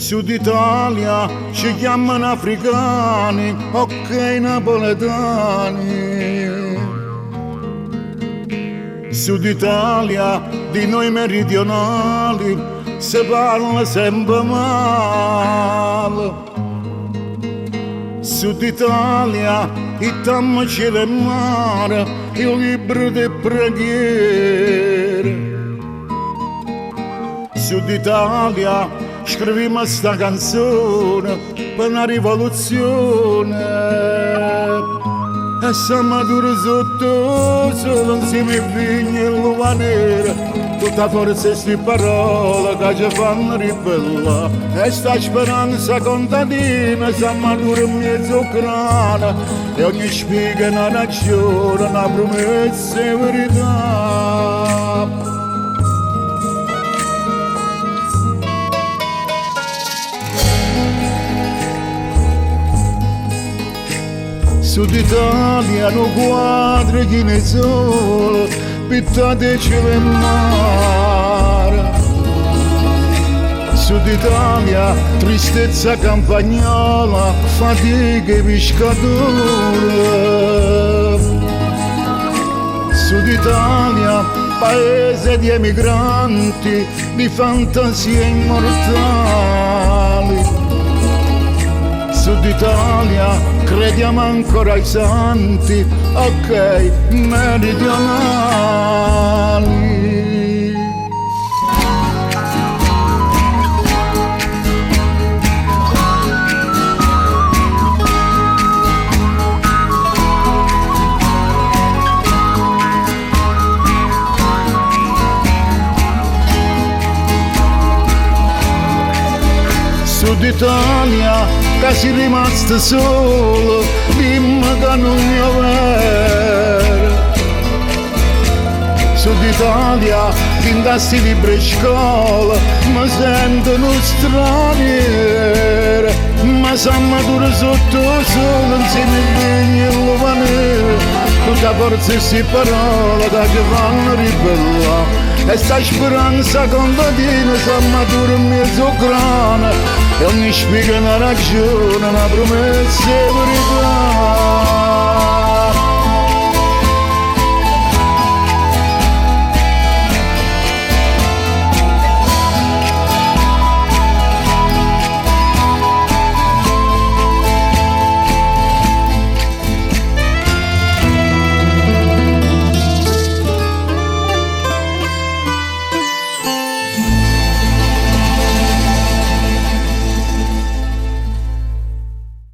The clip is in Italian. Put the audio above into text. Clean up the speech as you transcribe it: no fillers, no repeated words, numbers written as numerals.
Sud Italia ci chiamano africani, ok napoletani. Sud Italia di noi meridionali si parla sempre male. Sud Italia, il tammo cielo e mare, il libro di preghiere. Sud Italia, scriviamo sta canzone per una rivoluzione. E siamo duri sotto solo insieme ai vigni e l'uva nera. Tutta forza e sti parole che ci fanno ribellare. E sta speranza contadina siamo duri in mezzo crana. E ogni spiega è una ragione, una promessa e verità. Sud Italia no quadri chi ne sole, pittate cielo e mare. Sud Italia, tristezza campagnola, fatiche pescatori. Sud Italia, paese di emigranti, di fantasie immortali. Sud Italia, crediamo ancora ai santi, ok, meridionali. Sud Italia, che sei rimasto solo, dimmi che non è vero. Sud Italia, fin da sti libri a scuola, mi sentono straniero. Ma siamo duri sotto solo, insieme ai vigni e l'uva nera. Tutta forza e sti parole che ci fanno ribellare. E sta speranza contadina siamo duri in mezzo grana. E ogni spiega una ragione, una promessa e verità.